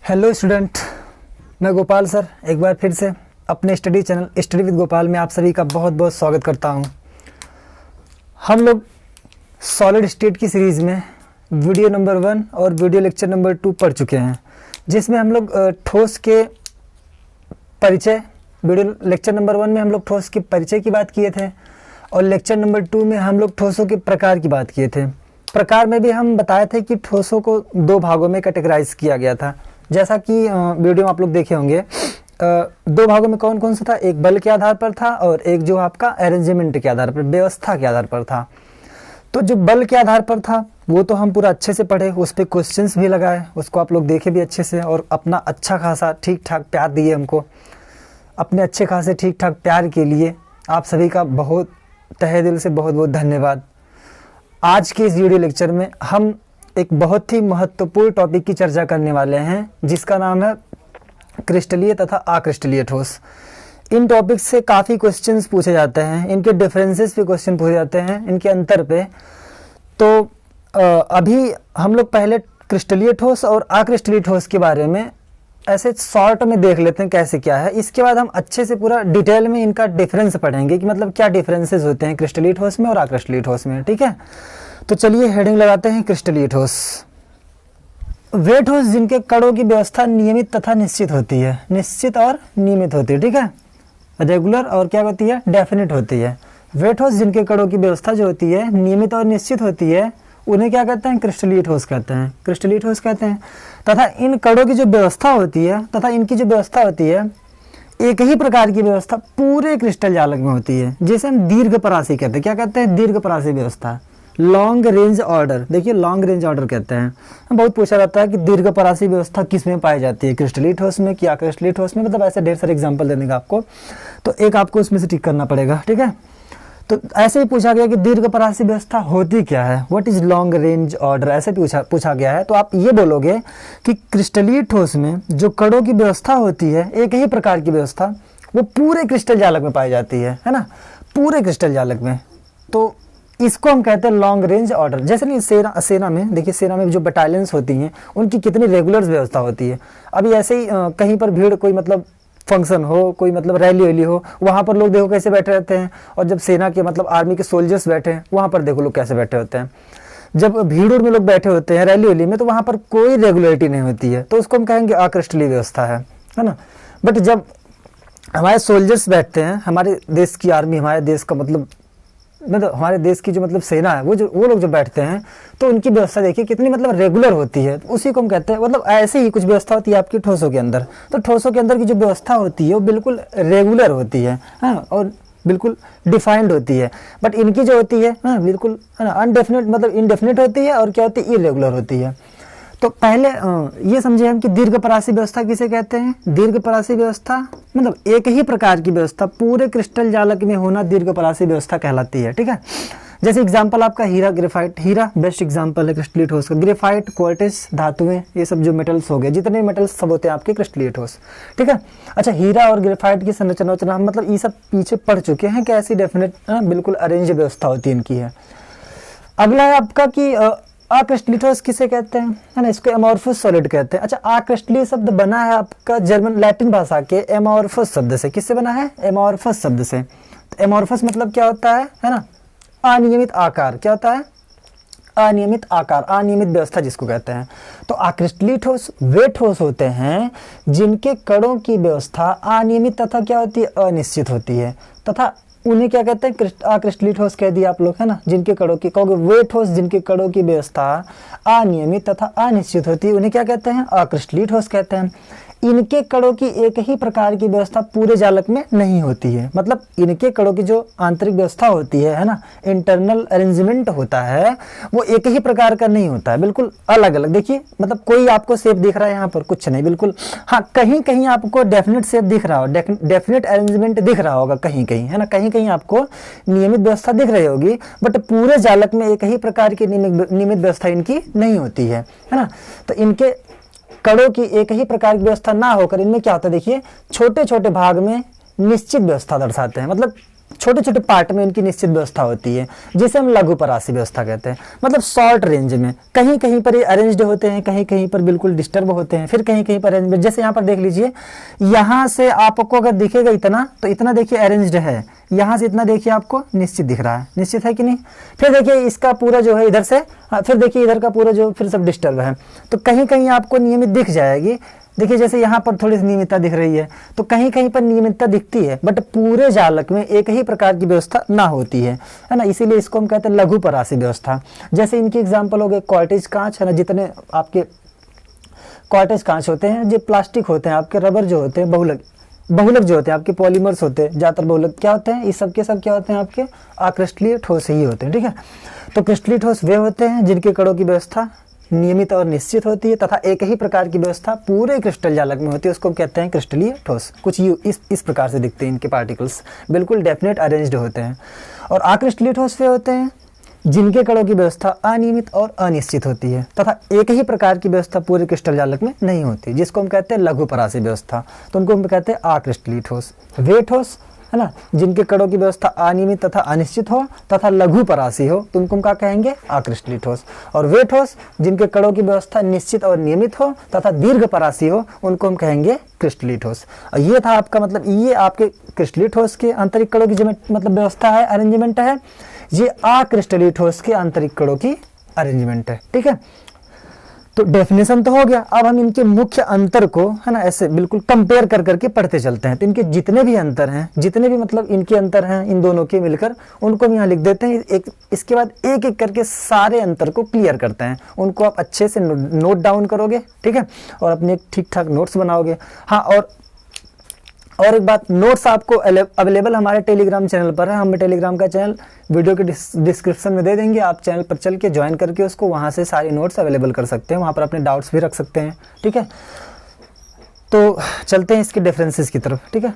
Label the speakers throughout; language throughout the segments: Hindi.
Speaker 1: हेलो स्टूडेंट, मैं गोपाल सर एक बार फिर से अपने study channel study with Gopal में आप सभी का बहुत बहुत स्वागत करता हूं। हम लोग सॉलिड स्टेट की सीरीज़ में वीडियो नंबर 1 और वीडियो लेक्चर नंबर 2 पढ़ चुके हैं, जिसमें हम लोग ठोस के परिचय, वीडियो लेक्चर नंबर 1 में हम लोग ठोस के परिचय की बात किए थे और लेक्चर नंबर 2 में हम लोग ठोसों के प्रकार की बात किए थे। प्रकार में भी हम बताए थे कि ठोसों को 2 भागों में कैटेगराइज किया गया था, जैसा कि वीडियो में आप लोग देखे होंगे। 2 भागों में कौन कौन सा था, एक बल के आधार पर था और एक जो आपका अरेंजमेंट के आधार पर, व्यवस्था के आधार पर था। तो जो बल के आधार पर था वो तो हम पूरा अच्छे से पढ़े, उस पर क्वेश्चंस भी लगाए, उसको आप लोग देखे भी अच्छे से और अपना अच्छा खासा ठीक ठाक प्यार दिए हमको। अपने अच्छे खासे ठीक ठाक प्यार के लिए आप सभी का बहुत तहे दिल से बहुत बहुत धन्यवाद। आज के इस वीडियो लेक्चर में हम एक बहुत ही महत्वपूर्ण टॉपिक की चर्चा करने वाले हैं, जिसका नाम है क्रिस्टलीय तथा अक्रिस्टलीय ठोस। इन टॉपिक से काफ़ी क्वेश्चंस पूछे जाते हैं, इनके डिफरेंसेस पे क्वेश्चन पूछे जाते हैं, इनके अंतर पे। तो अभी हम लोग पहले क्रिस्टलीय ठोस और अक्रिस्टलीय ठोस के बारे में ऐसे शॉर्ट में देख लेते हैं कैसे क्या है। इसके बाद हम अच्छे से पूरा डिटेल में इनका डिफरेंस पढ़ेंगे कि मतलब क्या डिफरेंसेस होते हैं क्रिस्टलीय ठोस में और अक्रिस्टलीय ठोस में। ठीक है, तो चलिए हेडिंग लगाते हैं क्रिस्टलीय ठोस। वे ठोस जिनके कणों की व्यवस्था नियमित तथा निश्चित होती है, निश्चित और नियमित होती है। ठीक है, रेगुलर और क्या होती है, डेफिनेट होती है। वे ठोस जिनके कणों की व्यवस्था जो होती है नियमित और निश्चित होती है, उन्हें क्या कहते हैं, क्रिस्टलीय ठोस कहते हैं, क्रिस्टलीय ठोस कहते हैं। तथा इन कणों की जो व्यवस्था होती है तथा इनकी जो व्यवस्था होती है, एक ही प्रकार की व्यवस्था पूरे क्रिस्टल जालक में होती है, जिसे हम दीर्घपरासी कहते हैं। क्या कहते हैं, दीर्घपरासी व्यवस्था, लॉन्ग रेंज ऑर्डर। देखिए लॉन्ग रेंज ऑर्डर कहते हैं। बहुत पूछा जाता है कि दीर्घपरासी व्यवस्था किस में पाई जाती है, क्रिस्टलीय ठोस में कि अक्रिस्टलीय ठोस में, मतलब ऐसे ढेर सारे एग्जांपल देने का आपको, तो एक आपको उसमें से टिक करना पड़ेगा। ठीक है, तो ऐसे ही पूछा गया कि दीर्घपरासी व्यवस्था होती क्या है, what is long range order, ऐसे पूछा गया है। तो आप ये बोलोगे कि क्रिस्टलीय ठोस में जो कणों की व्यवस्था होती है, एक ही प्रकार की व्यवस्था, वो पूरे क्रिस्टल जालक में पाई जाती है ना, पूरे क्रिस्टल जालक में। तो इसको हम कहते हैं लॉन्ग रेंज ऑर्डर। जैसे नहीं सेना में देखिए, सेना में जो बटालियंस होती हैं उनकी कितनी रेगुलर व्यवस्था होती है। अभी ऐसे ही कहीं पर भीड़, कोई मतलब फंक्शन हो, कोई मतलब रैली वैली हो, वहाँ पर लोग देखो कैसे बैठे रहते हैं। और जब सेना के मतलब आर्मी के सोल्जर्स बैठे हैं, वहाँ पर देखो लोग कैसे बैठे होते हैं। जब भीड़ में लोग बैठे होते हैं रैली वैली में, तो वहाँ पर कोई रेगुलरिटी नहीं होती है, तो उसको हम कहेंगे अक्रिस्टलीय व्यवस्था है ना। बट जब हमारे सोल्जर्स बैठते हैं, हमारे देश की आर्मी, हमारे देश का मतलब हमारे देश की जो मतलब सेना है, वो लोग जो बैठते हैं, तो उनकी व्यवस्था देखिए कितनी मतलब रेगुलर होती है। उसी को हम कहते हैं, मतलब ऐसे ही कुछ व्यवस्था होती है आपकी ठोसों के अंदर। तो ठोसों के अंदर की जो व्यवस्था होती है वो बिल्कुल रेगुलर होती है, हाँ, और बिल्कुल डिफाइंड होती है। बट इनकी जो होती है ना, बिल्कुल है ना, अनडेफिनेट, मतलब इनडेफिनेट होती है, और क्या होती है, इरेगुलर होती है। तो पहले ये समझे हम कि दीर्घपरासी व्यवस्था किसे कहते हैं। दीर्घपरासी व्यवस्था मतलब एक ही प्रकार की व्यवस्था पूरे क्रिस्टल जालक में होना दीर्घपरासी व्यवस्था कहलाती है। ठीक है, जैसे एग्जांपल आपका हीरा, ग्रेफाइट। हीरा बेस्ट एग्जांपल है क्रिस्टलीय ठोस का। ग्रेफाइट, क्वार्ट्ज, धातुएं, ये सब जो मेटल्स हो गए, जितने मेटल्स सब होते हैं आपके क्रिस्टलीय ठोस। ठीक है, अच्छा, हीरा और ग्रेफाइट की संरचना हम मतलब ये सब पीछे पढ़ चुके हैं, कैसी डेफिनेट बिल्कुल अरेंज व्यवस्था होती है इनकी है। अगला है आपका कि अक्रिस्टलीय ठोस किसे कहते हैं, है ना, इसको एमोर्फस सॉलिड कहते हैं। अच्छा, अक्रिस्टलीय शब्द बना है आपका जर्मन लैटिन भाषा के एमोर्फस शब्द से। किससे बना है, एमोर्फस शब्द से। तो एमोर्फस मतलब क्या होता है ना, अनियमित आकार। क्या होता है, अनियमित आकार, अनियमित व्यवस्था जिसको कहते हैं। तो अक्रिस्टलीय ठोस वे ठोस होते हैं जिनके कणों की व्यवस्था अनियमित तथा क्या होती है, अनिश्चित होती है, तथा उन्हें क्या कहते हैं, अक्रिस्टलीय ठोस कह दिया आप लोग, है ना। जिनके कणों की, कहोगे वे ठोस जिनके कणों की व्यवस्था अनियमित तथा अनिश्चित होती है, उन्हें क्या कहते हैं, अक्रिस्टलीय ठोस कहते हैं। इनके कणों की एक ही प्रकार की व्यवस्था पूरे जालक में नहीं होती है, मतलब इनके कणों की जो आंतरिक व्यवस्था होती है ना, इंटरनल अरेंजमेंट होता है, वो एक ही प्रकार का नहीं होता है, बिल्कुल अलग अलग। देखिए मतलब कोई आपको शेप दिख रहा है यहाँ पर, कुछ नहीं, बिल्कुल हाँ, कहीं कहीं आपको डेफिनेट शेप दिख रहा हो, डेफिनेट अरेंजमेंट दिख रहा होगा कहीं कहीं, है ना, कहीं कहीं आपको नियमित व्यवस्था दिख रही होगी, बट पूरे जालक में एक ही प्रकार की नियमित व्यवस्था इनकी नहीं होती है ना। तो इनके कणों की एक ही प्रकार की व्यवस्था ना होकर इनमें क्या होता है, देखिए छोटे छोटे भाग में निश्चित व्यवस्था दर्शाते हैं, मतलब छोटे छोटे पार्ट में इनकी निश्चित व्यवस्था होती है, जिसे हम लघु परासी व्यवस्था कहते हैं। मतलब शॉर्ट रेंज में कहीं कहीं पर ये अरेंज्ड होते हैं, कहीं कहीं पर बिल्कुल डिस्टर्ब होते हैं, फिर कहीं कहीं पर अरेंज। जैसे यहाँ पर देख लीजिए, यहाँ से आपको अगर दिखेगा इतना, तो इतना देखिए अरेंज्ड है, यहाँ से इतना देखिए आपको निश्चित दिख रहा है, निश्चित है कि नहीं। फिर देखिए इसका पूरा जो है इधर से, फिर देखिए इधर का पूरा जो फिर सब डिस्टर्ब है, तो कहीं कहीं आपको नियमित दिख जाएगी। देखिए जैसे यहाँ पर थोड़ी सी नियमितता दिख रही है, तो कहीं कहीं पर नियमितता दिखती है, बट पूरे जालक में एक ही प्रकार की व्यवस्था ना होती है ना, इसीलिए इसको हम कहते हैं लघु परासी व्यवस्था। जैसे इनकी एग्जाम्पल हो गए क्वार्टेज कांच, है ना, जितने आपके क्वार्टेज कांच होते हैं जो प्लास्टिक होते हैं, आपके रबर जो होते हैं, बहुलक जो होते हैं, आपके पॉलीमर्स होते हैं, ज्यादातर बहुलक क्या होते हैं, इस सब के सब क्या होते हैं, आपके अक्रिस्टलीय ठोस ही होते हैं, ठीक है। तो क्रिस्टलीय ठोस वे होते हैं जिनके कणों की व्यवस्था नियमित और निश्चित होती है तथा एक ही प्रकार की व्यवस्था पूरे क्रिस्टल जालक में होती है, उसको कहते हैं क्रिस्टलीय ठोस। कुछ इस प्रकार से दिखते हैं इनके पार्टिकल्स, बिल्कुल डेफिनेट अरेंज्ड होते हैं। और अक्रिस्टलीय ठोस वे होते हैं जिनके कणों की व्यवस्था अनियमित और अनिश्चित होती है तथा एक ही प्रकार की व्यवस्था पूरे क्रिस्टल जालक में नहीं होती, जिसको हम कहते हैं लघु परासी व्यवस्था। तो उनको हम कहते हैं अक्रिस्टलीय ठोस। वे ठोस, है ना, जिनके कणों की व्यवस्था अनियमित तथा अनिश्चित हो तथा लघु परासी हो, तो उनको हम क्या कहेंगे, अक्रिस्टलीय ठोस। और वे ठोस जिनके कणों की व्यवस्था निश्चित और नियमित हो तथा दीर्घ परासी हो, उनको हम कहेंगे क्रिस्टलीय ठोस। और ये था आपका मतलब, ये आपके क्रिस्टलीय ठोस के आंतरिक कणों की जो मतलब व्यवस्था है, अरेंजमेंट है। ये अक्रिस्टलीय ठोस के आंतरिक कणों की अरेंजमेंट है, ठीक है। तो डेफिनेशन तो हो गया। अब हम इनके मुख्य अंतर को, है ना, ऐसे बिल्कुल कंपेयर कर करके पढ़ते चलते हैं। तो इनके जितने भी अंतर हैं, जितने भी मतलब इनके अंतर हैं इन दोनों के मिलकर, उनको हम यहाँ लिख देते हैं। एक इसके बाद एक एक करके सारे अंतर को क्लियर करते हैं। उनको आप अच्छे से नोट डाउन करोगे, ठीक है, और अपने ठीक ठाक नोट्स बनाओगे। हाँ, और एक बात, नोट्स आपको अवेलेबल हमारे टेलीग्राम चैनल पर है। हम टेलीग्राम का चैनल वीडियो के डिस्क्रिप्शन में दे देंगे, आप चैनल पर चल के ज्वाइन करके उसको वहाँ से सारे नोट्स अवेलेबल कर सकते हैं, वहाँ पर अपने डाउट्स भी रख सकते हैं, ठीक है। तो चलते हैं इसके डिफरेंसेस की तरफ, ठीक है।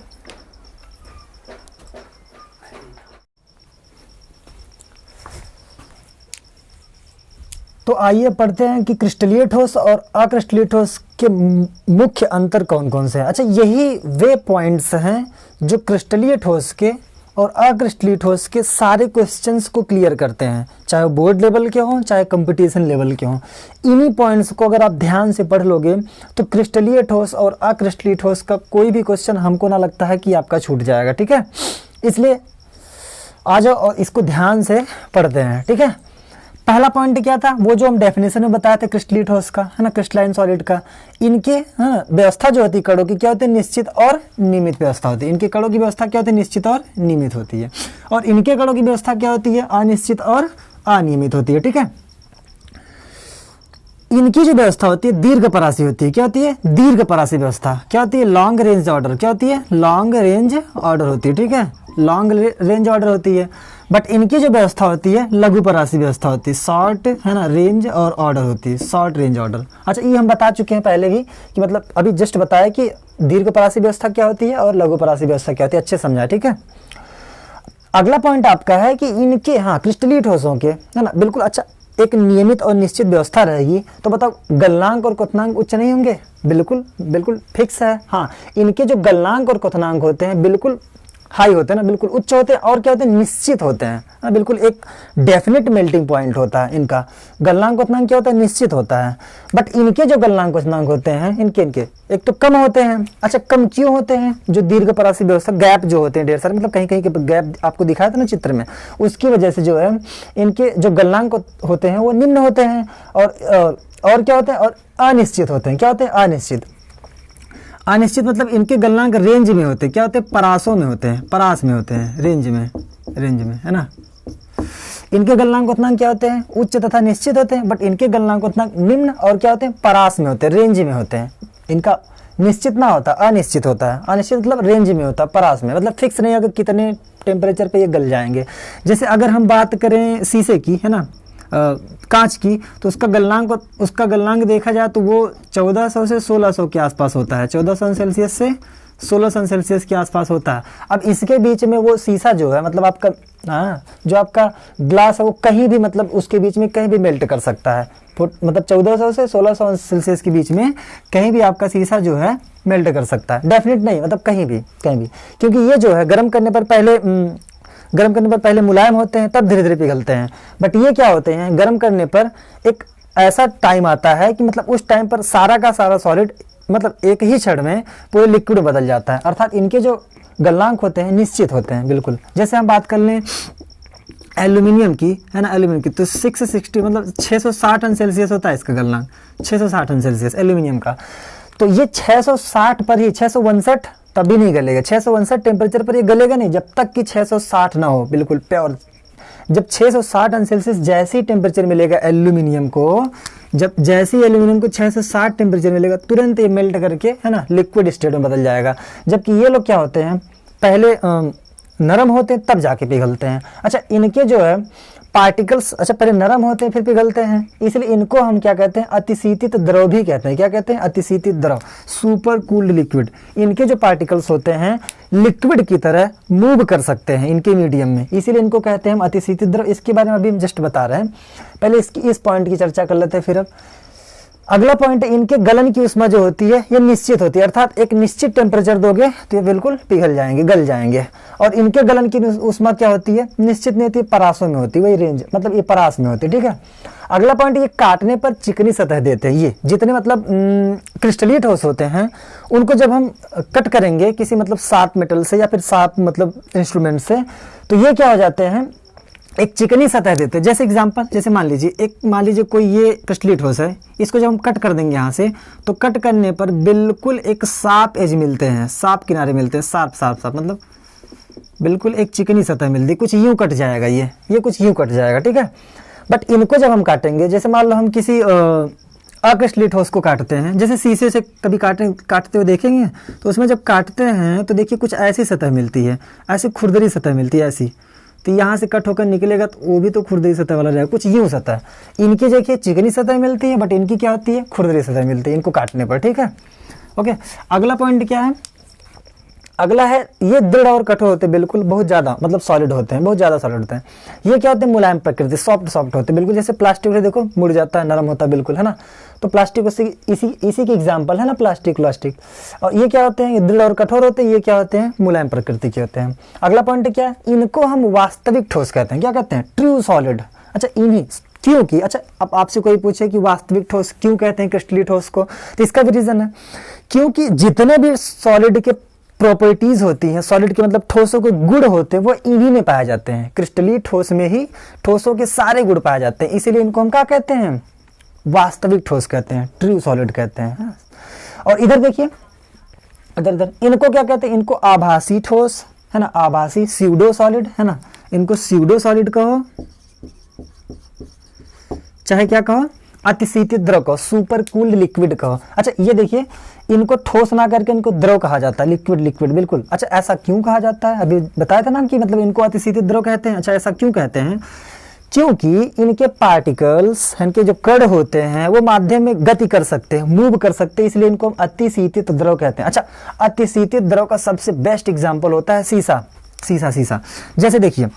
Speaker 1: तो आइए पढ़ते हैं कि क्रिस्टलीय ठोस और अक्रिस्टलीय ठोस के मुख्य अंतर कौन कौन से हैं। अच्छा, यही वे पॉइंट्स हैं जो क्रिस्टलीय ठोस के और अक्रिस्टलीय ठोस के सारे क्वेश्चंस को क्लियर करते हैं, चाहे वो बोर्ड लेवल के हों चाहे कंपटीशन लेवल के हों। इन्हीं पॉइंट्स को अगर आप ध्यान से पढ़ लोगे तो क्रिस्टलीय ठोस और अक्रिस्टलीय ठोस का कोई भी क्वेश्चन हमको ना लगता है कि आपका छूट जाएगा, ठीक है। इसलिए आ जाओ और इसको ध्यान से पढ़ते हैं, ठीक है। पहला पॉइंट क्या था, वो जो हम डेफिनेशन में बताया था क्रिस्टलीय ठोस का, है ना, क्रिस्टलाइन सॉलिड का। इनके व्यवस्था जो होती है कणों की क्या होती है, निश्चित और नियमित व्यवस्था होती है। इनके कणों की व्यवस्था क्या होती है, निश्चित और नियमित होती है। और इनके कणों की व्यवस्था क्या होती है, अनिश्चित और अनियमित होती है, ठीक है। इनकी जो व्यवस्था होती है दीर्घ परासी होती है। क्या होती है, दीर्घ परासी व्यवस्था। क्या होती है, लॉन्ग रेंज ऑर्डर। क्या होती है, लॉन्ग रेंज ऑर्डर होती है, ठीक है, लॉन्ग रेंज ऑर्डर होती है। बट इनकी जो व्यवस्था होती है लघु परासी व्यवस्था होती है, शॉर्ट, है ना, रेंज और ऑर्डर होती है, शॉर्ट रेंज ऑर्डर। अच्छा, ये हम बता चुके हैं पहले भी कि मतलब अभी जस्ट बताया कि दीर्घ परासी व्यवस्था क्या होती है और लघु परासी व्यवस्था क्या होती है, अच्छे समझा, ठीक है। अगला पॉइंट आपका है कि इनके, हाँ, क्रिस्टलीय ठोसों के, है ना, बिल्कुल अच्छा एक नियमित और निश्चित व्यवस्था रहेगी। तो बताओ गलनांक और क्वथनांक उच्च नहीं होंगे, बिल्कुल बिल्कुल फिक्स है। हाँ, इनके जो गलनांक और क्वथनांक होते हैं बिल्कुल हाई होते हैं ना, बिल्कुल उच्च होते हैं। और क्या होते हैं, निश्चित होते हैं, बिल्कुल एक डेफिनेट मेल्टिंग पॉइंट होता है इनका। गलनांक क्वथनांक क्या होता है, निश्चित होता है। बट इनके जो गलनांक क्वथनांक होते हैं इनके एक तो कम होते हैं। अच्छा, कम क्यों होते हैं, जो दीर्घ परासी व्यवस्था गैप जो होते हैं ढेर सारे, मतलब कहीं कहीं के गैप आपको दिखाया था ना चित्र में, उसकी वजह से जो है इनके जो गलनांक होते हैं वो निम्न होते हैं। और क्या होते हैं, और अनिश्चित होते हैं। क्या होते हैं, अनिश्चित। अनिश्चित मतलब इनके गलनांक रेंज में होते हैं। क्या होते हैं, परासों में होते हैं, परास में होते हैं, रेंज में, है ना। इनके गलनांक क्वथनांक क्या होते हैं, उच्च तथा निश्चित होते हैं। बट इनके गलनांक क्वथनांक निम्न और क्या होते हैं, परास में होते हैं, रेंज में होते हैं। इनका निश्चित ना होता, अनिश्चित होता है। अनिश्चित मतलब रेंज में होता है, परास में, मतलब फिक्स नहीं अगर कितने टेम्परेचर पे ये गल जाएंगे। जैसे अगर हम बात करें शीशे की, है ना, कांच की, तो उसका गलनांक देखा जाए तो वो 1400 से 1600 के आसपास होता है। 1400 सेल्सियस से 1600 सेल्सियस के आसपास होता है। अब इसके बीच में वो शीशा जो है, मतलब आपका, हाँ, जो आपका ग्लास है वो कहीं भी, मतलब उसके बीच में कहीं भी मेल्ट कर सकता है। मतलब 1400 से 1600 सेल्सियस के बीच में कहीं भी आपका शीशा जो है मेल्ट कर सकता है। डेफिनेट नहीं, मतलब कहीं भी, क्योंकि ये जो है गर्म करने पर पहले गर्म करने पर पहले मुलायम होते हैं, तब धीरे धीरे पिघलते हैं। बट ये क्या होते हैं, गर्म करने पर एक ऐसा टाइम आता है कि मतलब उस टाइम पर सारा का सारा सॉलिड मतलब एक ही क्षण में पूरे लिक्विड में बदल जाता है। अर्थात इनके जो गलनांक होते हैं निश्चित होते हैं बिल्कुल। जैसे हम बात कर लें एल्यूमिनियम की, है ना, एल्यूमिनियम की, तो 660 मतलब 660 अंश सेल्सियस होता है इसका गलनांक, 660 अंश सेल्सियस एल्यूमिनियम का। तो ये 660 पर ही, 659 तभी नहीं गलेगा, 659 टेम्परेचर पर ये गलेगा नहीं जब तक कि 660 ना हो बिल्कुल प्योर। जब 660 अंश सेल्सियस जैसे ही टेम्परेचर मिलेगा एल्यूमिनियम को, जब जैसे ही एल्यूमिनियम को 660 टेम्परेचर मिलेगा तुरंत ये मेल्ट करके, है ना, लिक्विड स्टेट में बदल जाएगा। जबकि ये लोग क्या होते हैं, पहले नरम होते हैं तब जाके पिघलते हैं। अच्छा, इनके जो है पार्टिकल्स, अच्छा पहले नरम होते हैं फिर पिघलते हैं, इसलिए इनको हम क्या कहते हैं, अतिशीतित द्रव भी कहते हैं। क्या कहते हैं, अतिशीतित द्रव, सुपर कूल्ड लिक्विड। इनके जो पार्टिकल्स होते हैं लिक्विड की तरह मूव कर सकते हैं इनके मीडियम में, इसीलिए इनको कहते हैं हम अतिशीतित द्रव। इसके बारे में अभी हम जस्ट बता रहे हैं, पहले इस पॉइंट की चर्चा कर लेते हैं। फिर अब अगला पॉइंट, इनके गलन की ऊष्मा जो होती है ये निश्चित होती है, अर्थात एक निश्चित टेम्परेचर दोगे तो ये बिल्कुल पिघल जाएंगे, गल जाएंगे। और इनके गलन की ऊष्मा क्या होती है, निश्चित नहीं होती, परासों में होती है, वही रेंज, मतलब ये परास में होती है, ठीक है। अगला पॉइंट, ये काटने पर चिकनी सतह देते हैं। ये जितने मतलब क्रिस्टलीय ठोस होते हैं उनको जब हम कट करेंगे किसी मतलब शार्प मेटल से या फिर शार्प मतलब इंस्ट्रूमेंट से, तो ये क्या हो जाते हैं, एक चिकनी सतह देते हैं। जैसे एग्जांपल, जैसे मान लीजिए कोई ये क्रिस्टलीय ठोस है, इसको जब हम कट कर देंगे यहाँ से, तो कट करने पर बिल्कुल एक शार्प एज मिलते हैं, शार्प किनारे मिलते हैं, शार्प मतलब बिल्कुल एक चिकनी सतह मिलती है। कुछ यूं कट जाएगा, ये कुछ यूं कट जाएगा, ठीक है। बट इनको जब हम काटेंगे, जैसे मान लो हम किसी अक्रिस्टलीय ठोस को काटते हैं, जैसे शीशे से कभी काटते हुए देखेंगे, तो उसमें जब काटते हैं तो देखिए कुछ ऐसी सतह मिलती है, ऐसी खुरदरी सतह मिलती है ऐसी, तो यहाँ से कट होकर निकलेगा तो वो भी तो खुरदरी सतह वाला रहेगा, कुछ यूं सतह। इनकी देखिए चिकनी सतह मिलती है, बट इनकी क्या होती है, खुरदरी सतह मिलती है इनको काटने पर, ठीक है। ओके, अगला पॉइंट क्या है, अगला है ये दृढ़ और कठोर होते हैं, बिल्कुल बहुत ज़्यादा मतलब सॉलिड होते हैं, बहुत ज़्यादा सॉलिड होते हैं। ये क्या होते हैं, मुलायम प्रकृति, सॉफ्ट होते हैं बिल्कुल। जैसे प्लास्टिक से देखो मुड़ जाता है, नरम होता है बिल्कुल, है ना। तो प्लास्टिक इसी की एग्जाम्पल है ना, प्लास्टिक। और ये क्या होते हैं, दृढ़ और कठोर होते हैं, ये क्या होते हैं, मुलायम प्रकृति के होते हैं। अगला पॉइंट क्या है, इनको हम वास्तविक ठोस कहते हैं। क्या कहते हैं, ट्रू सॉलिड। अच्छा, इन्हीं क्योंकि, अच्छा अब आपसे कोई पूछे कि वास्तविक ठोस क्यों कहते हैं क्रिस्टलीय ठोस को, तो इसका भी रीजन है, क्योंकि जितने भी सॉलिड के प्रॉपर्टीज होती हैं, सॉलिड के मतलब ठोसों के गुण होते हैं, वो इन्हीं में पाए जाते हैं। क्रिस्टलीय ठोस में ही ठोसों के सारे गुण पाए जाते हैं, इसीलिए इनको हम क्या कहते हैं, वास्तविक ठोस कहते हैं, ट्रू सॉलिड कहते हैं। और इधर देखिए, इधर इनको क्या कहते हैं, इनको आभासी ठोस, है ना, आभासी स्यूडो सॉलिड, है ना, इनको स्यूडो सॉलिड कहो चाहे क्या कहो, अतिशीतित द्रव कहो, सुपर कूल्ड लिक्विड कहो। अच्छा, ये देखिए, इनको ठोस ना करके इनको द्रव कहा जाता है, लिक्विड बिल्कुल। अच्छा, ऐसा क्यों कहा जाता है, अभी बताया था ना कि मतलब इनको अतिशीतित द्रव कहते हैं। अच्छा, ऐसा क्यों कहते हैं, क्योंकि इनके पार्टिकल्स, इनके जो कण होते हैं वो माध्यम में गति कर सकते हैं, मूव कर सकते हैं, इसलिए इनको हम अतिशीतित द्रव कहते हैं। अच्छा, अतिशीतित द्रव का सबसे बेस्ट एग्जाम्पल होता है शीशा। जैसे देखिए,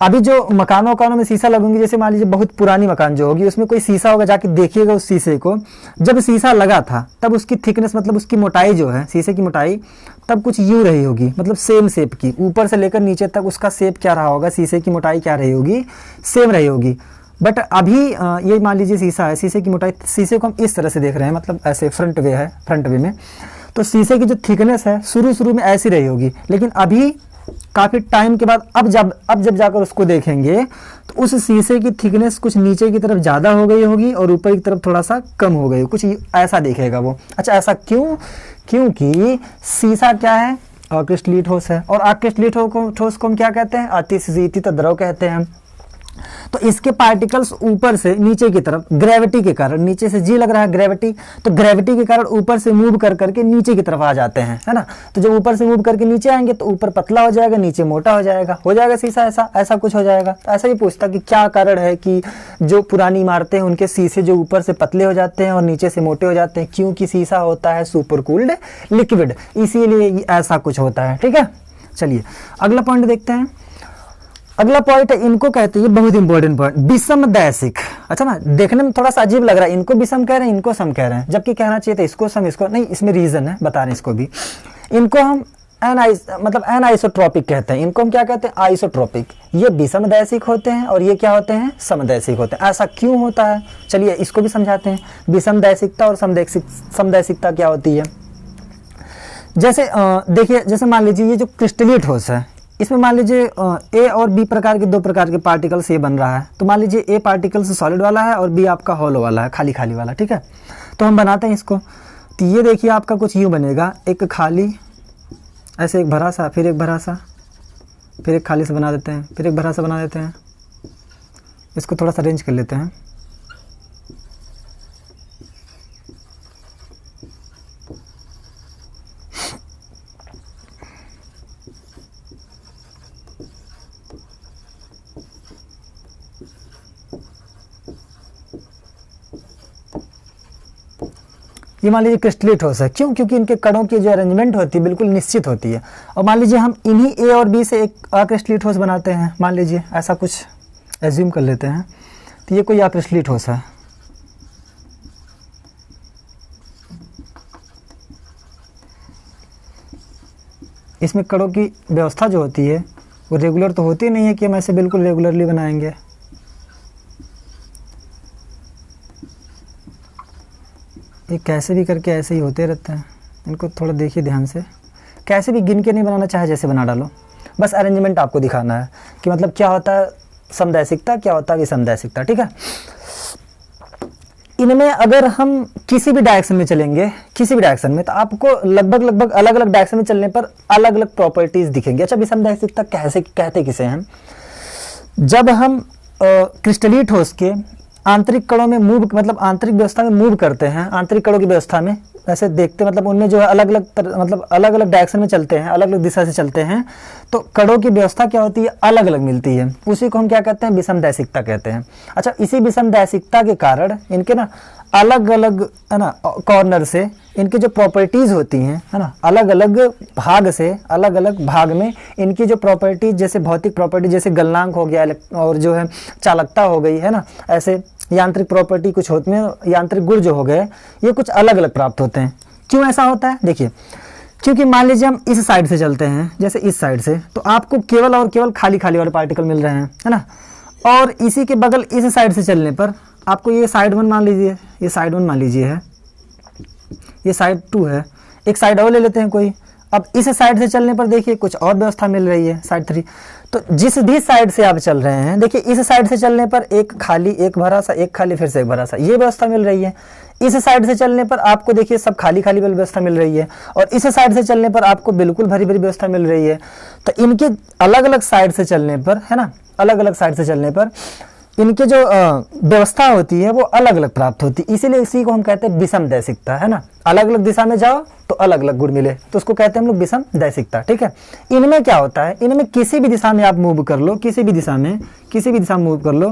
Speaker 1: अभी जो मकानों में शीशा लगेंगे, जैसे मान लीजिए बहुत पुरानी मकान जो होगी उसमें कोई शीशा होगा, जाके देखिएगा उस शीशे को, जब शीशा लगा था तब उसकी थिकनेस मतलब उसकी मोटाई जो है, शीशे की मोटाई तब कुछ यूं रही होगी, मतलब सेम शेप की, ऊपर से लेकर नीचे तक उसका शेप क्या रहा होगा, शीशे की मोटाई क्या रही होगी, सेम रही होगी। बट अभी ये मान लीजिए शीशा है, शीशे की मोटाई, शीशे को हम इस तरह से देख रहे हैं, मतलब ऐसे फ्रंट वे में, तो शीशे की जो थिकनेस है शुरू में ऐसी रही होगी, लेकिन अभी काफी टाइम के बाद अब जब जाकर उसको देखेंगे तो उस शीशे की थिकनेस कुछ नीचे की तरफ ज्यादा हो गई होगी और ऊपर की तरफ थोड़ा सा कम हो गई, कुछ ऐसा दिखेगा वो। अच्छा, ऐसा क्यों, क्योंकि शीशा क्या है, अक्रिस्टलीय ठोस है, और अक्रिस्टलीय ठोस को हम क्या कहते हैं, अतिशीतित द्रव कहते हैं। तो इसके पार्टिकल्स ऊपर से नीचे की तरफ ग्रेविटी के कारण, नीचे से जी लग रहा है ग्रेविटी, तो ग्रेविटी के कारण ऊपर से मूव कर करके नीचे की तरफ आ जाते हैं, है ना। तो जब ऊपर से मूव करके नीचे आएंगे तो ऊपर पतला हो जाएगा, नीचे मोटा हो जाएगा शीशा, ऐसा कुछ हो जाएगा। तो ऐसा ही पूछता कि क्या कारण है कि जो पुरानी इमारतें हैं उनके शीशे जो ऊपर से पतले हो जाते हैं और नीचे से मोटे हो जाते हैं, क्योंकि शीशा होता है सुपर कूल्ड लिक्विड, इसीलिए ऐसा कुछ होता है, ठीक है। चलिए अगला पॉइंट देखते हैं। अगला पॉइंट है, इनको कहते हैं, बहुत इंपॉर्टेंट पॉइंट, विषम दैशिक। अच्छा ना, देखने में थोड़ा सा अजीब लग रहा है, इनको विषम कह रहे हैं, इनको सम कह रहे हैं, जबकि कहना चाहिए था इसको सम, इसको नहीं, इसमें रीजन है, बता रहे हैं इसको भी। इनको हम मतलब एनाइसोट्रॉपिक कहते हैं इनको, हम क्या कहते हैं, आइसोट्रॉपिक। ये विषमदैशिक होते हैं और ये क्या होते हैं, समदैशिक होते हैं। ऐसा क्यों होता है, चलिए इसको भी समझाते हैं। विषमदैशिकता और समदैशिकता क्या होती है। जैसे देखिए, जैसे मान लीजिए ये जो क्रिस्टलीय ठोस है, इसमें मान लीजिए ए और बी प्रकार के 2 प्रकार के पार्टिकल्स ये बन रहा है। तो मान लीजिए ए पार्टिकल्स सॉलिड वाला है और बी आपका हॉलो वाला है, खाली खाली वाला, ठीक है। तो हम बनाते हैं इसको। तो ये देखिए आपका कुछ यूँ बनेगा, एक खाली, ऐसे एक भरा सा, फिर एक भरा सा, फिर एक खाली से बना देते हैं, फिर एक भरा सा बना देते हैं। इसको थोड़ा सा अरेंज कर लेते हैं। ये मान लीजिए क्रिस्टलीय ठोस है, क्यों, क्योंकि इनके कणों की जो अरेंजमेंट होती है बिल्कुल निश्चित होती है। और मान लीजिए हम इन्हीं ए और बी से एक अक्रिस्टलीय ठोस बनाते हैं, मान लीजिए ऐसा कुछ एज्यूम कर लेते हैं। तो ये कोई अक्रिस्टलीय ठोस है। इसमें कणों की व्यवस्था जो होती है वो रेगुलर तो होती नहीं है कि हम ऐसे बिल्कुल रेगुलरली बनाएंगे। ये कैसे भी करके ऐसे ही होते रहते हैं। इनको थोड़ा देखिए ध्यान से, कैसे भी गिन के नहीं बनाना, चाहे जैसे बना डालो, बस अरेंजमेंट आपको दिखाना है कि मतलब क्या होता है समदैशिकता, क्या होता है विषमदैशिकता, ठीक है। इनमें अगर हम किसी भी डायरेक्शन में चलेंगे, किसी भी डायरेक्शन में, तो आपको लगभग अलग अलग डायरेक्शन में चलने पर अलग अलग प्रॉपर्टीज दिखेंगी। अच्छा, विषमदैशिकता कैसे कहते किसे हैं, जब हम क्रिस्टलीय ठोस के आंतरिक कणों में मूव, मतलब आंतरिक व्यवस्था में मूव करते हैं, आंतरिक कणों की व्यवस्था में ऐसे देखते, मतलब उनमें जो है अलग अलग डायरेक्शन में चलते हैं, अलग अलग दिशा से चलते हैं, तो कणों की व्यवस्था क्या होती है, अलग अलग मिलती है। उसी को हम क्या कहते हैं, विषमदैशिकता कहते हैं। अच्छा, इसी विषमदैशिकता के कारण इनके ना अलग अलग, है ना, कॉर्नर से इनकी जो प्रॉपर्टीज होती हैं, है ना, अलग अलग भाग से, अलग अलग भाग में इनकी जो प्रॉपर्टीज, जैसे भौतिक प्रॉपर्टी, जैसे गलनांक हो गया और जो है चालकता हो गई, है ना, ऐसे यांत्रिक प्रॉपर्टी कुछ होती है, यांत्रिक गुण जो हो गए, ये कुछ अलग अलग प्राप्त होते हैं। क्यों ऐसा होता है, देखिए, क्योंकि मान लीजिए हम इस साइड से चलते हैं, जैसे इस साइड से, तो आपको केवल और केवल खाली खाली वाले पार्टिकल मिल रहे हैं, है ना। और इसी के बगल इस साइड से चलने पर आपको ये साइड 1 मान लीजिए, ये साइड 1 मान लीजिए है, ये साइड 2 है, एक साइड और ले लेते हैं कोई। अब इस साइड से चलने पर देखिए कुछ और व्यवस्था मिल रही है, साइड 3। तो जिस भी साइड से आप चल रहे हैं, देखिए इस साइड से चलने पर एक खाली, एक भरा सा, एक खाली, फिर से एक भरा सा, ये व्यवस्था मिल रही है। इस साइड से चलने पर आपको देखिए सब खाली खाली वाली व्यवस्था मिल रही है, और इस साइड से चलने पर आपको बिल्कुल भरी भरी व्यवस्था मिल रही है। तो इनके अलग अलग साइड से चलने पर, है ना, अलग अलग साइड से चलने पर इनके जो व्यवस्था होती है वो अलग अलग प्राप्त होती है। इसीलिए इसी को हम कहते हैं विषमदैशिकता, है ना। अलग अलग दिशा में जाओ तो अलग अलग गुण मिले, तो उसको कहते हैं हम लोग विषमदैशिकता, ठीक है। इनमें क्या होता है, इनमें किसी भी दिशा में आप मूव कर लो, किसी भी दिशा में मूव कर लो,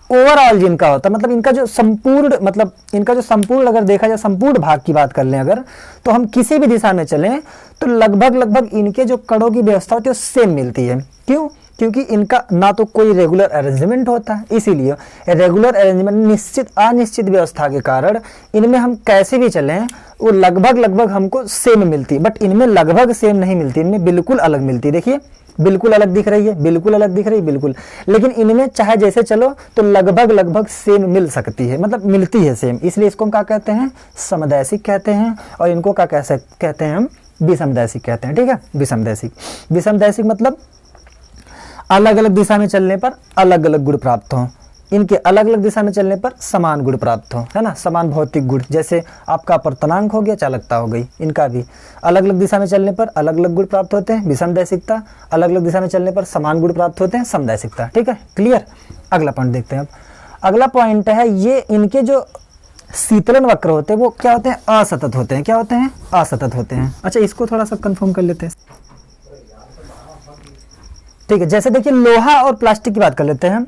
Speaker 1: ओवरऑल जिनका होता है, मतलब इनका जो संपूर्ण, मतलब इनका जो संपूर्ण, अगर देखा जाए संपूर्ण भाग की बात कर लें अगर, तो हम किसी भी दिशा में चलें तो लगभग इनके जो कणों की व्यवस्था होती है वो सेम मिलती है। क्यों, क्योंकि इनका ना तो कोई रेगुलर अरेंजमेंट होता है, इसीलिए रेगुलर अरेंजमेंट, निश्चित अनिश्चित व्यवस्था के कारण इनमें हम कैसे भी चलें वो लगभग हमको सेम मिलती है। बट इनमें लगभग सेम नहीं मिलती, इनमें बिल्कुल अलग मिलती है। देखिए बिल्कुल अलग दिख रही है, बिल्कुल अलग दिख रही है, बिल्कुल, लेकिन इनमें चाहे जैसे चलो तो लगभग सेम मिल सकती है, मतलब मिलती है सेम। इसलिए इसको हम क्या कहते हैं, समदैशिक कहते हैं, और इनको क्या कहते हैं हम, विषमदैशिक कहते हैं, ठीक है। विषमदैशिक मतलब अलग अलग दिशा में चलने पर अलग अलग गुण प्राप्त हों, इनके अलग अलग दिशा में चलने पर समान गुण प्राप्त हो, है ना, समान भौतिक गुण, जैसे आपका अपवर्तनांक हो गया, चालकता हो गई, इनका भी अलग अलग दिशा में चलने पर अलग अलग गुण प्राप्त होते हैं, विषमदैशिकता, अलग अलग दिशा में चलने पर समान गुण प्राप्त होते हैं, समदैशिकता, ठीक है, क्लियर। अगला पॉइंट देखते हैं। अब अगला पॉइंट है, ये इनके जो शीतलन वक्र होते हैं वो क्या होते हैं, असतत होते हैं। क्या होते हैं, असतत होते हैं। अच्छा, इसको थोड़ा सा कंफर्म कर लेते हैं, ठीक है। जैसे देखिए लोहा और प्लास्टिक की बात कर लेते हैं,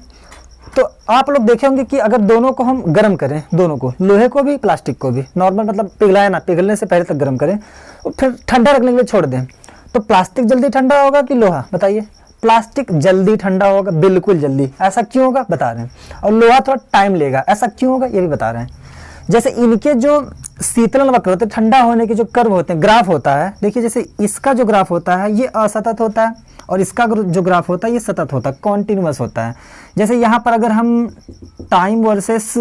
Speaker 1: तो आप लोग देखे होंगे कि अगर दोनों को हम गर्म करें, दोनों को, लोहे को भी प्लास्टिक को भी, नॉर्मल मतलब पिघलाए ना, पिघलने से पहले तक गर्म करें और फिर ठंडा रखने के लिए छोड़ दें, तो प्लास्टिक जल्दी ठंडा होगा कि लोहा, बताइए। प्लास्टिक जल्दी ठंडा होगा, बिल्कुल जल्दी। ऐसा क्यों होगा, बता रहे हैं। और लोहा थोड़ा टाइम लेगा, ऐसा क्यों होगा, ये भी बता रहे हैं। जैसे इनके जो शीतलन वक्र होते हैं, ठंडा होने के जो कर्व होते हैं, ग्राफ होता है, देखिए जैसे इसका जो ग्राफ होता है ये असतत होता है और इसका जो ग्राफ होता है ये सतत होता है, कॉन्टिन्यूअस होता है। जैसे यहाँ पर अगर हम टाइम वर्सेस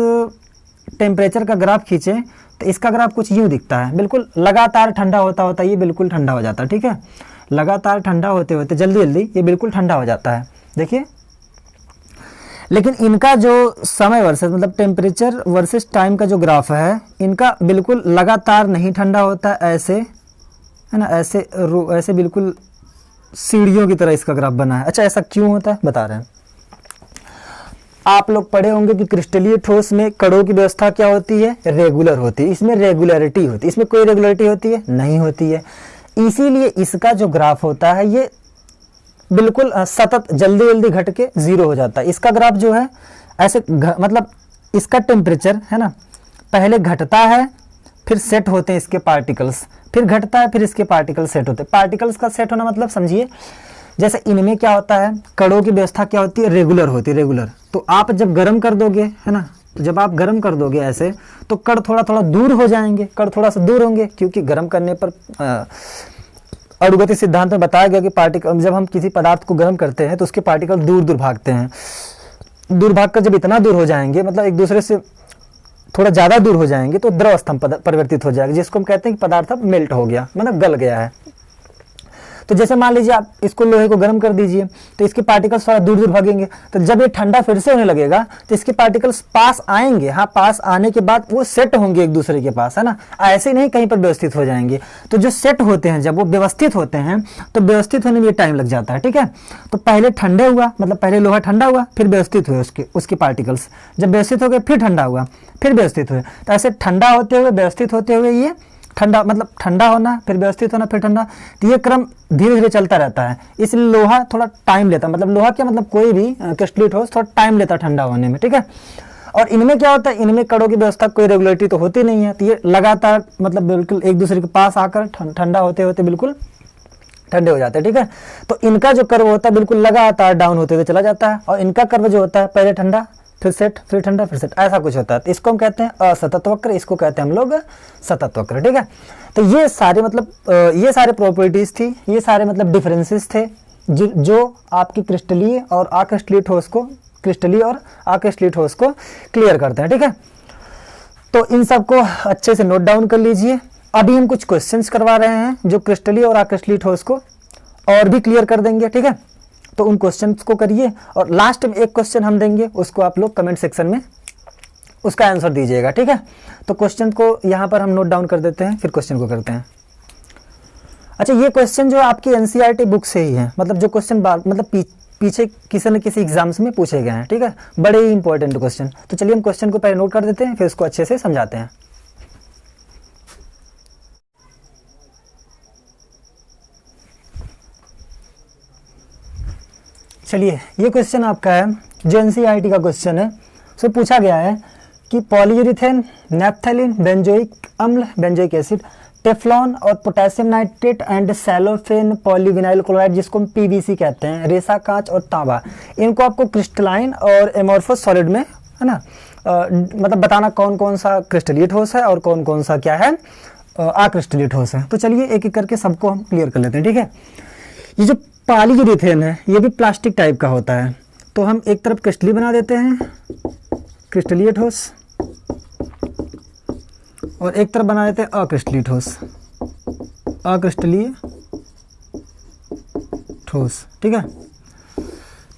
Speaker 1: टेम्परेचर का ग्राफ खींचें तो इसका ग्राफ कुछ यूँ दिखता है, बिल्कुल लगातार ठंडा होता होता ये बिल्कुल ठंडा हो जाता है, ठीक है, लगातार ठंडा होते होते जल्दी जल्दी ये बिल्कुल ठंडा हो जाता है, देखिए। लेकिन इनका जो समय वर्सेस मतलब टेम्परेचर वर्सेस टाइम का जो ग्राफ है, इनका बिल्कुल लगातार नहीं ठंडा होता, ऐसे है ना, ऐसे बिल्कुल सीढ़ियों की तरह इसका ग्राफ बना है। अच्छा, ऐसा क्यों होता है बता रहे हैं। आप लोग पढ़े होंगे कि क्रिस्टलीय ठोस में कणों की व्यवस्था क्या होती है, रेगुलर होती है, इसमें रेगुलरिटी होती है, इसमें कोई रेगुलरिटी होती है नहीं होती है, इसीलिए इसका जो ग्राफ होता है ये बिल्कुल सतत जल्दी जल्दी घट के जीरो हो जाता है। इसका ग्राफ जो है ऐसे मतलब इसका टेम्परेचर है ना, पहले घटता है फिर सेट होते हैं इसके पार्टिकल्स, फिर घटता है फिर इसके पार्टिकल सेट होते हैं। पार्टिकल्स का सेट होना मतलब समझिए, जैसे इनमें क्या होता है, कणों की व्यवस्था क्या होती है, रेगुलर होती है, रेगुलर। तो आप जब गर्म कर दोगे है ना, तो जब आप गर्म कर दोगे ऐसे तो कण थोड़ा थोड़ा दूर हो जाएंगे, कण थोड़ा सा दूर होंगे, क्योंकि गर्म करने पर अणुगति सिद्धांत में बताया गया कि पार्टिकल, जब हम किसी पदार्थ को गर्म करते हैं तो उसके पार्टिकल दूर दूर भागते हैं, दूर भागकर जब इतना दूर हो जाएंगे, मतलब एक दूसरे से थोड़ा ज़्यादा दूर हो जाएंगे तो द्रव अवस्था में परिवर्तित हो जाएगा, जिसको हम कहते हैं कि पदार्थ अब मेल्ट हो गया, मतलब गल गया है। तो जैसे मान लीजिए आप इसको लोहे को गर्म कर दीजिए तो इसके पार्टिकल्स थोड़ा दूर दूर भागेंगे, तो जब ये ठंडा फिर से होने लगेगा तो इसके पार्टिकल्स पास आएंगे, हाँ पास आने के बाद वो सेट होंगे एक दूसरे के पास, है ना, ऐसे नहीं कहीं पर व्यवस्थित हो जाएंगे। तो जो सेट होते हैं जब वो व्यवस्थित होते हैं तो व्यवस्थित होने में ये टाइम लग जाता है, ठीक है। तो पहले ठंडे हुआ, मतलब पहले लोहा ठंडा हुआ फिर व्यवस्थित हुए उसके पार्टिकल्स, जब व्यवस्थित हो गए फिर ठंडा हुआ फिर व्यवस्थित हुए, तो ऐसे ठंडा होते हुए व्यवस्थित होते हुए ये ठंडा, मतलब ठंडा होना फिर व्यवस्थित होना फिर ठंडा, तो ये क्रम धीरे धीरे चलता रहता है। इसलिए लोहा थोड़ा टाइम लेता है, मतलब लोहा क्या मतलब कोई भी क्रिस्टलीय ठोस थोड़ा टाइम लेता है ठंडा होने में, ठीक है। और इनमें क्या होता है, इनमें कणों की व्यवस्था कोई रेगुलरिटी तो होती नहीं है, तो ये लगातार मतलब बिल्कुल एक दूसरे के पास आकर ठंडा होते होते बिल्कुल ठंडे हो जाते हैं, ठीक है। तो इनका जो कर्व होता है बिल्कुल लगातार डाउन होते हुए चला जाता है, और इनका कर्व जो होता है पहले ठंडा फिर सेट फिर ठंडा फिर सेट, ऐसा कुछ होता है। तो इसको हम कहते हैं असतत वक्र, इसको कहते हैं हम लोग सतत वक्र, ठीक है। तो ये सारे मतलब ये सारे प्रॉपर्टीज थी, ये सारे मतलब डिफरेंसेस थे जो आपकी क्रिस्टलीय और अक्रिस्टलीय ठोस को, क्रिस्टलीय और अक्रिस्टलीय ठोस को क्लियर करते हैं, ठीक है। तो इन सबको अच्छे से नोट डाउन कर लीजिए। अभी हम कुछ क्वेश्चंस करवा रहे हैं जो क्रिस्टलीय और अक्रिस्टलीय ठोस को और भी क्लियर कर देंगे, ठीक है। तो उन क्वेश्चंस को करिए, और लास्ट में एक क्वेश्चन हम देंगे, उसको आप लोग कमेंट सेक्शन में उसका आंसर दीजिएगा, ठीक है। तो क्वेश्चन को यहाँ पर हम नोट डाउन कर देते हैं, फिर क्वेश्चन को करते हैं। अच्छा, ये क्वेश्चन जो आपकी एनसीईआरटी बुक से ही है, मतलब जो क्वेश्चन मतलब पीछे किसी न किसी एग्जाम्स में पूछे गए हैं, ठीक है, बड़े ही इंपॉर्टेंट क्वेश्चन। तो चलिए हम क्वेश्चन को पहले नोट कर देते हैं, फिर उसको अच्छे से समझाते हैं। चलिए, ये क्वेश्चन आपका है जो एनसीईआरटी का क्वेश्चन है। सो पूछा गया है कि पॉलीयूरेथेन, नैप्थेलिन, बेंजोइक अम्ल, बेंजोइक एसिड, टेफ्लॉन और potassium nitrate and cellophane polyvinyl chloride, जिसको हम पीवीसी कहते हैं, रेसा कांच और तांबा, इनको आपको क्रिस्टलाइन और एमोर्फस सॉलिड में, है ना, मतलब बताना कौन कौन सा क्रिस्टलीय ठोस है और कौन कौन सा क्या है अक्रिस्टलीय ठोस है। तो चलिए एक एक करके सबको हम क्लियर कर लेते हैं, ठीक है। ये जो पॉलीयूरेथेन है ये भी प्लास्टिक टाइप का होता है, तो हम एक तरफ क्रिस्टलीय बना देते हैं, क्रिस्टलीय ठोस, और एक तरफ बना देते हैं अक्रिस्टलीय ठोस, अक्रिस्टलीय ठोस, ठीक है।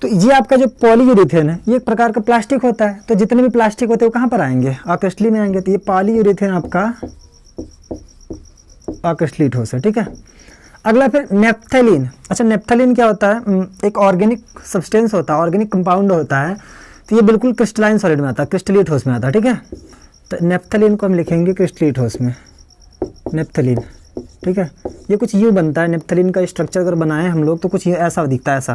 Speaker 1: तो ये आपका जो पॉलीयूरेथेन है ये एक प्रकार का प्लास्टिक होता है, तो जितने भी प्लास्टिक होते हैं वो कहाँ पर आएंगे, अक्रिस्टलीय में आएंगे। तो ये पॉलीयूरेथेन आपका अक्रिस्टलीय ठोस है, ठीक है। अगला फिर नेप्थेलिन। अच्छा, नेप्थेलिन क्या होता है, एक ऑर्गेनिक सब्सटेंस होता है, ऑर्गेनिक कंपाउंड होता है, तो ये बिल्कुल क्रिस्टलाइन सॉलिड में आता है, क्रिस्टलीय ठोस में आता है, ठीक है। तो नेप्थेलिन को हम लिखेंगे क्रिस्टलीय ठोस में, नेप्थेलिन, ठीक है। ये कुछ यूँ बनता है, नेप्थेलिन का स्ट्रक्चर अगर बनाएं हम लोग तो कुछ ये ऐसा दिखता है, ऐसा,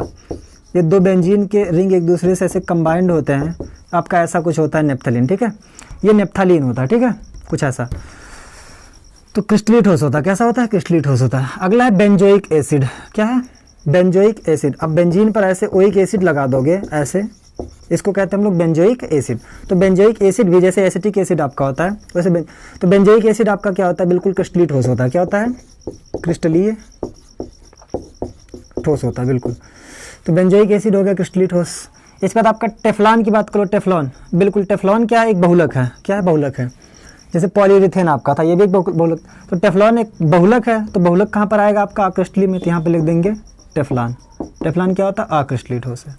Speaker 1: ये दो बेंजीन के रिंग एक दूसरे से ऐसे कंबाइंड होते हैं, आपका ऐसा कुछ होता है नेप्थेलिन, ठीक है। ये नेप्थेलिन होता है, ठीक है, कुछ ऐसा। तो क्रिस्टलीय ठोस होता है, कैसा होता है, क्रिस्टलीय ठोस होता है। अगला है बेंजोइक एसिड। क्या है, बेंजोइक एसिड। अब बेंजीन पर ऐसे ओइक एसिड लगा दोगे, ऐसे इसको कहते हैं हम लोग बेंजोइक एसिड। तो बेंजोइक एसिड भी जैसे एसिटिक एसिड आपका होता है वैसे तो बेंजोइक एसिड आपका क्या होता है, बिल्कुल क्रिस्टलीय ठोस होता है। क्या होता है, क्रिस्टलीय ठोस होता है बिल्कुल। तो बेंजोइक एसिड हो गया क्रिस्टलीय ठोस। इसके बाद आपका टेफ्लॉन की बात करो, टेफ्लॉन बिल्कुल, टेफ्लॉन क्या है, एक बहुलक है। क्या है, बहुलक है। जैसे पॉलीयूरेथेन आपका था, ये भी एक बहुलक। तो टेफ्लॉन एक बहुलक है, तो बहुलक कहाँ पर आएगा आपका, अक्रिस्टलीय में, तो यहाँ पे लिख देंगे टेफ्लॉन। टेफ्लॉन क्या होता है, अक्रिस्टलीय ठोस है।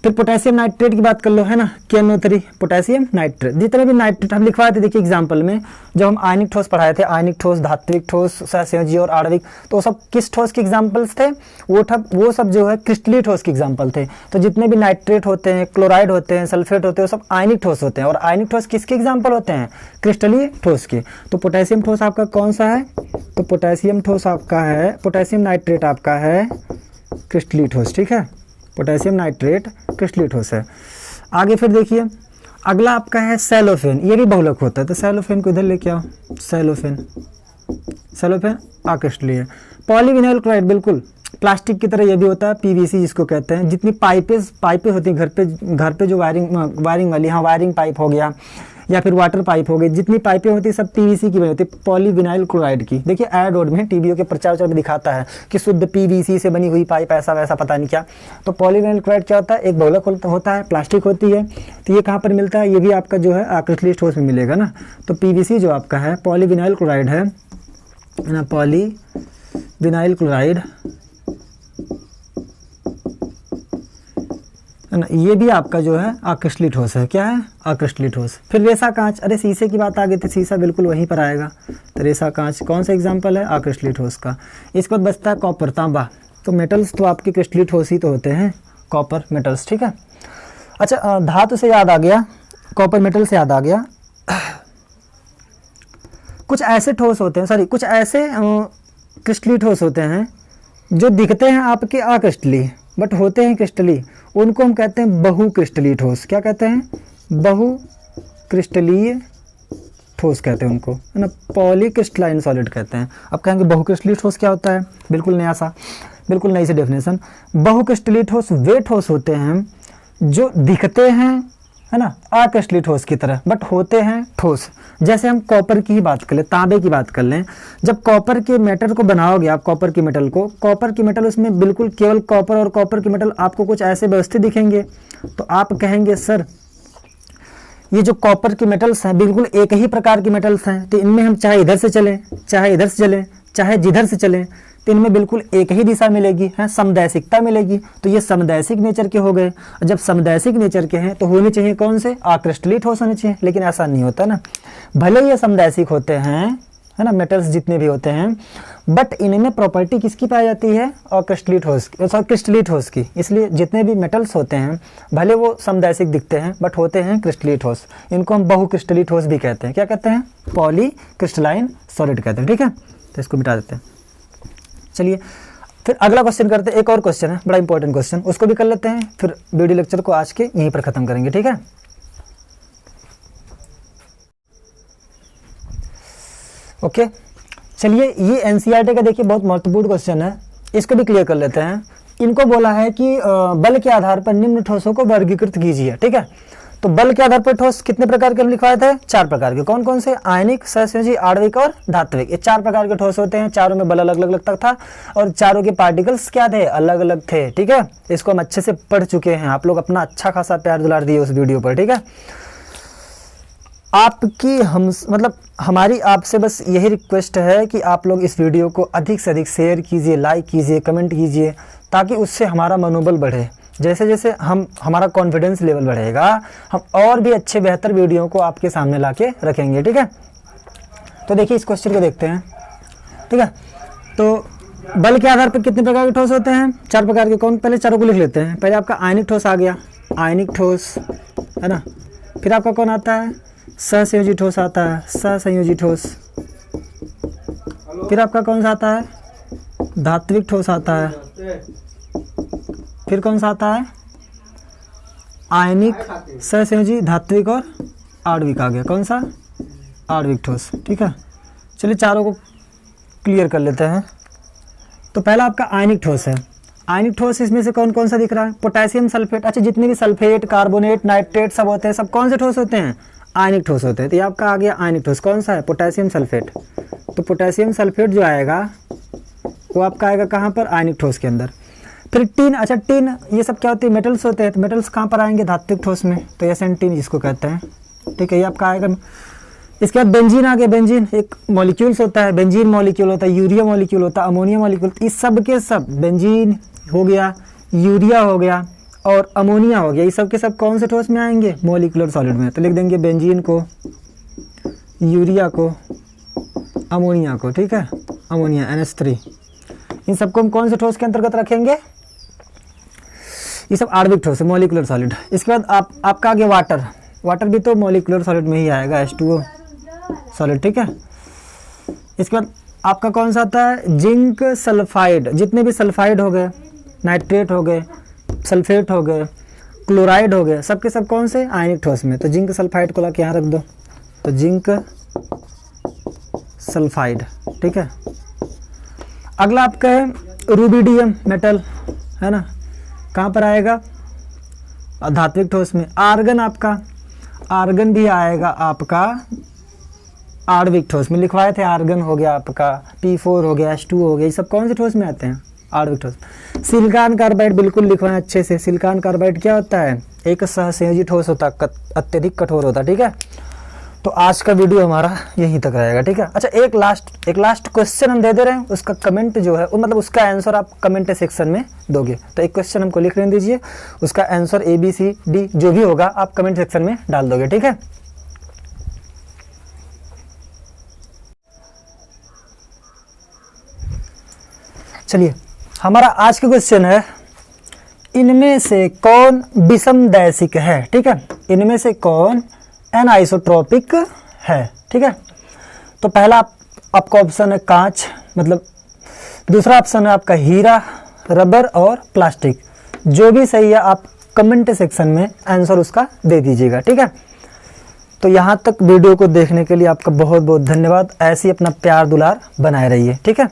Speaker 1: फिर पोटेशियम नाइट्रेट की बात कर लो, है ना, KNO3 पोटेशियम नाइट्रेट। जितने भी नाइट्रेट हम लिखवाए थे, देखिए एग्जाम्पल में जब हम आयनिक ठोस पढ़ाए थे, आयनिक ठोस, धात्विक ठोस, सहसंयोजी और आणविक, तो सब किस ठोस के एग्जाम्पल्स थे, वो सब जो है क्रिस्टलीय ठोस के एग्जाम्पल थे। तो जितने भी नाइट्रेट होते हैं, क्लोराइड होते हैं, सल्फेट होते हैं, वो सब आयनिक ठोस होते हैं। और आयनिक ठोस किसके एग्जाम्पल होते हैं, क्रिस्टलीय ठोस के। तो पोटेशियम ठोस आपका कौन सा है, तो पोटेशियम ठोस आपका है, पोटेशियम नाइट्रेट आपका है क्रिस्टलीय ठोस। ठीक है, पोटेशियम नाइट्रेट क्रिस्टलीय ठोस है। आगे फिर देखिए अगला आपका है सेलोफेन, ये भी बहुलक होता है। तो सेलोफेन को इधर लेके आओ, सेलोफेन, सेलोफेन अक्रिस्टलीय। पॉलीविनाइल क्लोराइड बिल्कुल प्लास्टिक की तरह ये भी होता है, PVC जिसको कहते हैं। जितनी पाइपें होती हैं घर पे जो वायरिंग वाली, हाँ वायरिंग पाइप हो गया या फिर वाटर पाइप हो गई, जितनी पाइपें होती है सब PVC की बनी होती है, पॉलीविनाइल क्लोराइड की। देखिए एड वर्ड में टीवीओ के प्रचार में दिखाता है कि शुद्ध PVC से बनी हुई पाइप, ऐसा वैसा पता नहीं क्या। तो पॉलीविनाइल क्लोराइड क्या होता है, एक बहुलक होता है, प्लास्टिक होती है। तो ये कहाँ पर मिलता है, ये भी आपका जो है अक्रिस्टलीय ठोस में मिलेगा ना। तो PVC जो आपका है पॉलीविनाइल क्लोराइड है ना, पॉलीविनाइल क्लोराइड है ना, ये भी आपका जो है अक्रिस्टलीय ठोस है। क्या है, अक्रिस्टलीय ठोस। फिर रेसा कांच, अरे शीशे की बात आ गई थी, शीशा बिल्कुल वहीं पर आएगा। तो रेसा कांच कौन सा एग्जांपल है, अक्रिस्टलीय ठोस का। इसके बाद बचता है कॉपर, तांबा। तो मेटल्स तो आपके क्रिस्टलीय ठोस ही तो होते हैं, कॉपर मेटल्स। ठीक है, अच्छा धातु से याद आ गया, कॉपर मेटल से याद आ गया, कुछ ऐसे ठोस होते हैं, सॉरी कुछ ऐसे क्रिस्टलीय ठोस होते हैं जो दिखते हैं आपके अक्रिस्टलीय बट होते हैं क्रिस्टलीय, उनको हम कहते हैं बहुक्रिस्टलीय ठोस। क्या कहते हैं, बहुक्रिस्टलीय ठोस कहते हैं उनको, है ना, पॉलीक्रिस्टलाइन सॉलिड कहते हैं। अब कहेंगे बहुक्रिस्टलीय ठोस क्या होता है, बिल्कुल नई सी डेफिनेशन। बहुक्रिस्टलीय ठोस वे ठोस होते हैं जो दिखते हैं, है ना, अक्रिस्टलीय ठोस की तरह बट होते हैं ठोस। जैसे हम कॉपर की ही बात कर लें, तांबे की बात कर लें। जब कॉपर के मेटल को बनाओगे आप, कॉपर की मेटल उसमें बिल्कुल केवल कॉपर और कॉपर की मेटल आपको कुछ ऐसे व्यवस्थित दिखेंगे। तो आप कहेंगे सर ये जो कॉपर की मेटल्स हैं बिल्कुल एक ही प्रकार की मेटल्स हैं, तो इनमें हम चाहे इधर से चलें, चाहे इधर से चलें, चाहे जिधर से चलें, तो इनमें बिल्कुल एक ही दिशा मिलेगी, है, समदैशिकता मिलेगी। तो ये समदैशिक नेचर के हो गए। जब समदैशिक नेचर के हैं तो होने चाहिए कौन से, अक्रिस्टलीय ठोस होने चाहिए, लेकिन ऐसा नहीं होता ना। भले ये समदैशिक होते हैं, है ना, मेटल्स जितने भी होते हैं, बट इनमें प्रॉपर्टी किसकी पाई जाती है, अक्रिस्टलीय ठोस की, क्रिस्टलीय ठोस की। इसलिए जितने भी मेटल्स होते हैं भले वो समदैशिक दिखते हैं बट होते हैं क्रिस्टलीय ठोस। इनको हम बहुक्रिस्टलीय ठोस भी कहते हैं। क्या कहते हैं, पॉलीक्रिस्टलाइन सॉलिड कहते हैं। ठीक है, तो इसको मिटा देते हैं। चलिए फिर अगला क्वेश्चन करते हैं, एक और क्वेश्चन है बड़ा इंपॉर्टेंट क्वेश्चन, उसको भी कर लेते हैं, फिर वीडियो लेक्चर को आज के यहीं पर खत्म करेंगे। ठीक है, ओके चलिए ये एनसीईआरटी का देखिए बहुत महत्वपूर्ण क्वेश्चन है, इसको भी क्लियर कर लेते हैं। इनको बोला है कि बल के आधार पर निम्न ठोसों को वर्गीकृत कीजिए। ठीक है, तो बल के आधार पर ठोस कितने प्रकार के हम लिखवाए थे, 4 प्रकार के। कौन कौन से, आयनिक, सहसंयोजी, आणविक और धात्विक। ये 4 प्रकार के ठोस होते हैं। चारों में बल अलग अलग लगता था और चारों के पार्टिकल्स क्या थे, अलग अलग थे। ठीक है, इसको हम अच्छे से पढ़ चुके हैं, आप लोग अपना अच्छा खासा प्यार दुलार दिए उस वीडियो पर। ठीक है, आपकी हमारी आपसे बस यही रिक्वेस्ट है कि आप लोग इस वीडियो को अधिक से अधिक शेयर कीजिए, लाइक कीजिए, कमेंट कीजिए, ताकि उससे हमारा मनोबल बढ़े। जैसे जैसे हमारा कॉन्फिडेंस लेवल बढ़ेगा, हम और भी अच्छे बेहतर वीडियो को आपके सामने लाके रखेंगे। ठीक है, तो देखिए इस क्वेश्चन को देखते हैं। ठीक है, तो बल के आधार पर कितने प्रकार के ठोस होते हैं, 4 प्रकार के। कौन, पहले चारों को लिख लेते हैं। पहले आपका आयनिक ठोस आ गया, आयनिक ठोस, है ना। फिर आपका कौन आता है, सहसंयोजी ठोस आता है, सहसंयोजी ठोस। फिर आपका कौन सा आता है, धात्विक ठोस आता है। फिर कौन सा आता है, आयनिक, सहसंयोजी, धात्विक और आणविक आ गया। कौन सा, आणविक ठोस। ठीक है, चलिए चारों को क्लियर कर लेते हैं। तो पहला आपका आयनिक ठोस है। आयनिक ठोस इसमें से कौन कौन सा दिख रहा है? Potassium sulphate. अच्छा, जितने भी सल्फेट, कार्बोनेट, नाइट्रेट सब होते हैं, सब कौन से ठोस होते हैं? आयनिक ठोस होते हैं। तो ये आपका आ गया आयनिक ठोस। कौन सा है? Potassium sulphate. तो पोटेशियम सल्फेट जो आएगा वो आपका आएगा कहाँ पर? आयनिक ठोस के अंदर। फिर टिन। अच्छा, टिन ये सब क्या होती है? मेटल्स होते हैं। तो मेटल्स कहाँ पर आएंगे? धात्विक ठोस में। तो एसएन टिन जिसको कहते हैं, ठीक है, ये आपका आएगा। इसके बाद बेंजीन आ गया। बेंजीन एक मॉलिक्यूल्स होता है, बेंजीन मॉलिक्यूल होता है, यूरिया मॉलिक्यूल होता है, अमोनिया मॉलिक्यूल। इस सब के सब, बेंजीन हो गया, यूरिया हो गया और अमोनिया हो गया, ये सब के सब कौन से ठोस में आएंगे? मॉलिक्यूलर सॉलिड में। तो लिख देंगे बेंजीन को, यूरिया को, अमोनिया को, ठीक है, अमोनिया NH3। इन सबको हम कौन से ठोस के अंतर्गत रखेंगे? ये सब आणविक ठोस है, मॉलिक्यूलर सॉलिड। इसके बाद आपका आ गया वाटर। वाटर भी तो मॉलिक्यूलर सॉलिड में ही आएगा, H2O सॉलिड, ठीक है। इसके बाद आपका कौन सा आता है? Zinc sulphide. जितने भी सल्फाइड हो गए, नाइट्रेट हो गए, सल्फेट हो गए, क्लोराइड हो गए, सबके सब कौन से? आयनिक ठोस में। तो जिंक सल्फाइड को लाके यहाँ रख दो, तो जिंक सल्फाइड, ठीक है। अगला आपका है रूबिडियम मेटल, है ना, कहाँ पर आएगा? धात्विक ठोस में। आर्गन, आपका आर्गन भी आएगा आपका आणविक ठोस में। लिखवाए थे, आर्गन हो गया आपका, P4 हो गया, H2 हो गया, ये सब कौन से ठोस में आते हैं? आणविक ठोस। सिलिकॉन कार्बाइड बिल्कुल लिखवाएं अच्छे से। सिलिकॉन कार्बाइड क्या होता है? एक सहसंयोजी ठोस होता है, अत्यधिक कठोर होता है, ठीक है। तो आज का वीडियो हमारा यहीं तक रहेगा, ठीक है। अच्छा, एक लास्ट क्वेश्चन हम दे दे रहे हैं, उसका कमेंट जो है मतलब उसका आंसर आप कमेंट सेक्शन में दोगे। तो एक क्वेश्चन हमको लिखने दीजिए, उसका आंसर ABCD जो भी होगा आप कमेंट सेक्शन में डाल दोगे, ठीक है। चलिए, हमारा आज का क्वेश्चन है, इनमें से कौन विषमदैशिक है? ठीक है, इनमें से कौन एनाइसोट्रोपिक है? ठीक है। तो पहला आपका ऑप्शन है कांच, मतलब दूसरा ऑप्शन है आपका हीरा, रबर और प्लास्टिक। जो भी सही है आप कमेंट सेक्शन में आंसर उसका दे दीजिएगा, ठीक है। तो यहाँ तक वीडियो को देखने के लिए आपका बहुत बहुत धन्यवाद। ऐसे ही अपना प्यार दुलार बनाए रहिए, ठीक है।